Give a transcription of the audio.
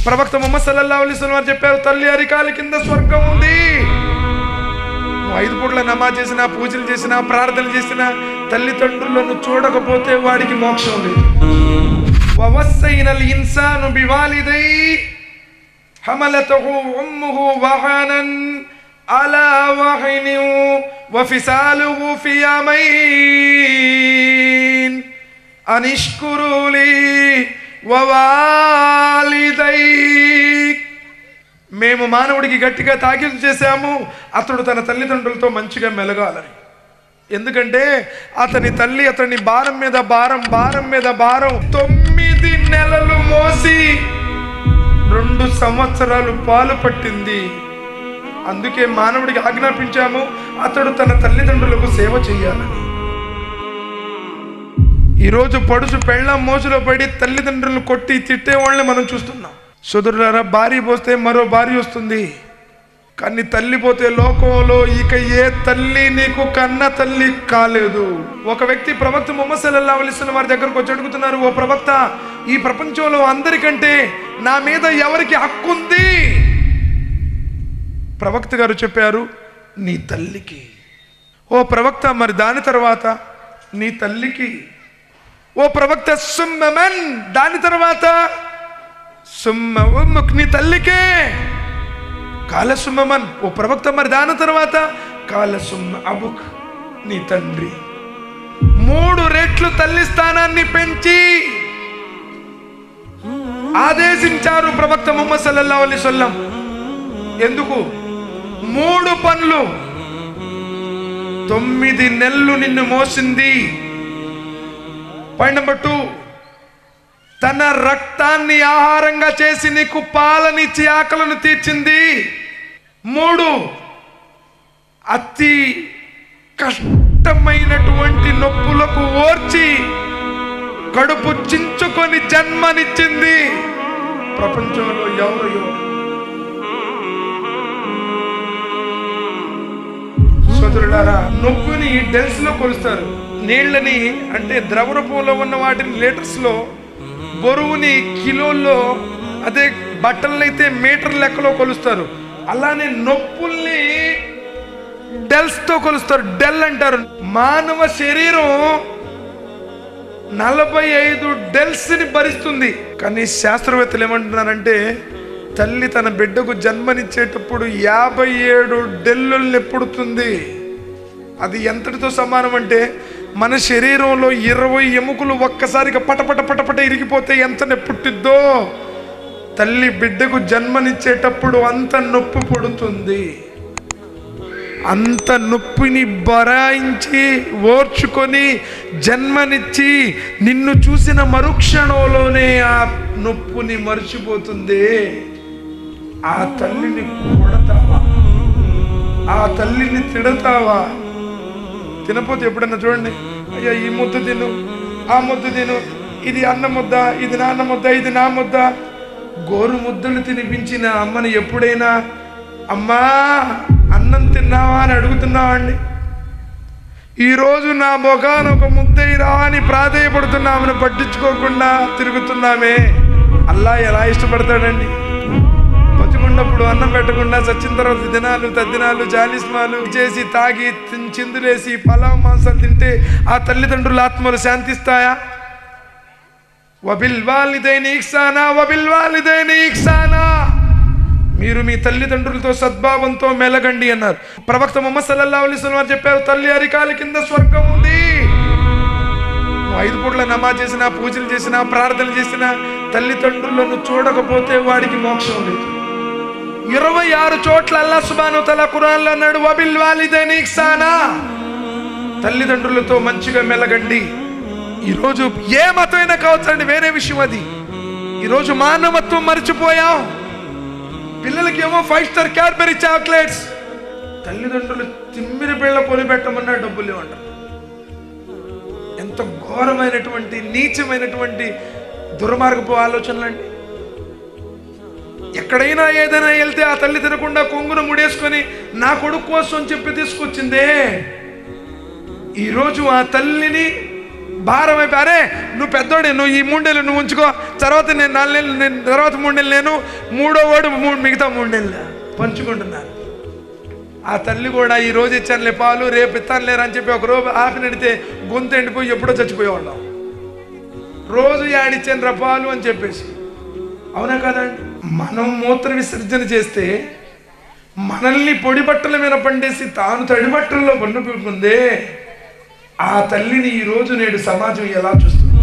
ప్రవక్త ముహమ్మద్ సల్లల్లాహు అలైహి వసల్లం వారు చెప్పారు, తల్లి అరికాలి కింద స్వర్గం ఉంది. నువ్వు 5 పూట్ల నమాజ్ చేసినా, పూజలు చేసినా, ప్రార్థనలు చేసినా, తల్లిదండ్రులను చూడకపోతే వాడికి మోక్షం లేదు. వవస్సైనల్ ఇన్సాను బివాలిదైహి హమలతహు ఉమ్ముహు వహనన్ అలా వహనిన్ వఫిసాలుహు ఫి యమైన్ అనిష్కురు లీ వవాలిదైక్. మేము మానవుడికి గట్టిగా తాకీదు చేశాము, అతడు తన తల్లిదండ్రులతో మంచిగా మెలగాలని. ఎందుకంటే అతని తల్లి అతని భారం మీద భారం, భారం మీద భారం 9 నెలలు మోసి 2 సంవత్సరాలు పాలు పట్టింది. అందుకే మానవుడికి ఆజ్ఞాపించాము, అతడు తన తల్లిదండ్రులకు సేవ చేయాలని. ఈరోజు పడుచు పెళ్ళాం మోసులో పడి తల్లిదండ్రులను కొట్టి తిట్టే వాళ్ళని మనం చూస్తున్నాం. సోదరులారా, భార్య పోస్తే మరో భార్య వస్తుంది, కానీ తల్లి పోతే లోకంలో ఇక ఏ తల్లి నీకు కన్న తల్లి కాలేదు. ఒక వ్యక్తి ప్రవక్త ముహమ్మద్ సల్లల్లాహు అలైహి వసల్లం వారి దగ్గరకు వచ్చి అడుగుతున్నారు, ఓ ప్రవక్త, ఈ ప్రపంచంలో అందరికంటే నా మీద ఎవరికి హక్కు ఉంది? ప్రవక్త గారు చెప్పారు, నీ తల్లికి. ఓ ప్రవక్త, మరి దాని తర్వాత? నీ తల్లికి. ఓ ప్రవక్త, సుమ్మమన్, దాని తర్వాత? సుమ్మ ఉమ్ముక్, నీ తల్లికే. కాల సుమ్మమన్. ఓ ప్రవక్త, మరి దాని తర్వాత? కాల సుమ్మ అబుక్, నీ తండ్రి. 3 రెట్లు తల్లి స్థానాన్ని పెంచి ఆదేశించారు ప్రవక్త ముహమ్మద్ సల్లల్లాహు అలైహి వసల్లం. ఎందుకు? 3 పనులు. 9 నెలలు నిన్ను మోసింది. పాయింట్ నెంబర్ 2, తన రక్తాన్ని ఆహారంగా చేసి నీకు పాలనిచ్చి ఆకలను తీర్చింది. 3, అతి కష్టమైనటువంటి నొప్పులకు ఓర్చి కడుపు చించుకొని జన్మనిచ్చింది. ప్రపంచంలో ఎవరు సోదరులారా, నొప్పిని డెల్స్ లో కొలుస్తారు. నీళ్ళని అంటే ద్రవ రూపంలో ఉన్న వాటిని లీటర్స్ లో, బరువుని కిలోల్లో, అదే బట్టలనైతే మీటర్ లెక్కలో కొలుస్తారు. అలానే నొప్పుల్ని డెల్స్ తో కొలుస్తారు. డెల్ అంటారు. మానవ శరీరం 45 డెల్స్ ని భరిస్తుంది. కానీ శాస్త్రవేత్తలు ఏమంటున్నారంటే, తల్లి తన బిడ్డకు జన్మనిచ్చేటప్పుడు 57 డెల్లుల్ని పుడుతుంది. అది ఎంతటితో సమానం అంటే, మన శరీరంలో 20 ఎముకలు ఒక్కసారిగా పటపట పటపట ఇరిగిపోతే ఎంత నొప్పి పుట్టిద్దో, తల్లి బిడ్డకు జన్మనిచ్చేటప్పుడు అంత నొప్పి పుడుతుంది. అంత నొప్పిని భరాయించి ఓర్చుకొని జన్మనిచ్చి నిన్ను చూసిన మరుక్షణంలోనే ఆ నొప్పిని మర్చిపోతుంది. ఆ తల్లిని కొడతావా? ఆ తల్లిని తిడతావా? తినపోతే ఎప్పుడన్నా చూడండి, అయ్యా ఈ ముద్ద తిను, ఆ ముద్ద తిను, ఇది అన్న ముద్ద, ఇది నాన్న ముద్ద, ఇది నా ముద్ద. గోరు ముద్దలు తినిపించిన అమ్మని ఎప్పుడైనా అమ్మా అన్నం తిన్నావా అని అడుగుతున్నావా అండి? ఈరోజు నా ముఖాన ఒక ముద్దయిరా అని ప్రాధేయపడుతున్నామని పట్టించుకోకుండా తిరుగుతున్నామే. అల్లా ఎలా ఇష్టపడతాడండి? బతికున్నప్పుడు అన్నం పెట్టకుండా చచ్చిన తర్వాత దినాలు తద్దినాలు జాలిస్మాలు చేసి తాగి చిందులేసి పలావ్ మాంసాలు తింటే ఆ తల్లిదండ్రుల ఆత్మలు శాంతిస్తాయా? వబిల్ వాలిదైని ఇహ్సానా, వబిల్ వాలిదైని ఇహ్సానా. మీరు మీ తల్లిదండ్రులతో సద్భావంతో మెలగండి అన్నారు ప్రవక్త ముహమ్మద్ సల్లల్లాహు అలైహి వసల్లం వారు చెప్పారు, తల్లి అరికాలి కింద స్వర్గం ఉంది. నువ్వు 5 పూట్ల నమాజ్ చేసినా, పూజలు చేసినా, ప్రార్థనలు చేసినా, తల్లిదండ్రులను చూడకపోతే వాడికి మోక్షం లేదు. 26 చోట్ల అల్లాహ్ సుబ్హానహు వ తఆలా ఖురాన్లో అన్నాడు, వబిల్ వాలిదైని ఇహ్సానా, తల్లిదండ్రులతో మంచిగా మెలగండి. ఈరోజు ఏ మతమైనా కావచ్చండి, వేరే విషయం అది. ఈరోజు మానవత్వం మర్చిపోయాం. పిల్లలకి ఏమో 5 స్టార్ క్యాడ్బరీ చాక్లెట్స్, తల్లిదండ్రులు తిమ్మిరి పిల్ల పొలి పెట్టమన్నా డబ్బులు లేవంటారు. ఎంత ఘోరమైనటువంటి నీచమైనటువంటి దుర్మార్గపు ఆలోచనలండి. ఎక్కడైనా ఏదైనా వెళ్తే ఆ తల్లి తినకుండా కొంగును ముడేసుకొని నా కొడుకు కోసం చెప్పి తీసుకొచ్చిందే. ఈరోజు ఆ తల్లిని భారం అయిపోయి, అరే నువ్వు పెద్దోడే, నువ్వు ఈ 3 నెలలు నువ్వు ఉంచుకో, తర్వాత నేను 4 నెలలు, నేను తర్వాత 3 నెలలు, నేను 3వ వాడు మిగతా 3 నెలలు పంచుకుంటున్నారు. ఆ తల్లి కూడా ఈ రోజు ఇచ్చానులే పాలు, రేపు ఇస్తాను లేరు అని చెప్పి ఒక రోజు ఆపి నడితే గొంతు ఎండిపోయి ఎప్పుడో చచ్చిపోయేవాళ్ళం. రోజు యాడిచ్చాను రా పాలు అని చెప్పేసి. అవునా కదండి? మనం మూత్ర విసర్జన చేస్తే మనల్ని పొడి బట్టల మీద పండేసి తాను తడి బట్టల్లో పండుకుందే ఆ తల్లిని ఈరోజు నేడు సమాజం ఎలా చూస్తుంది?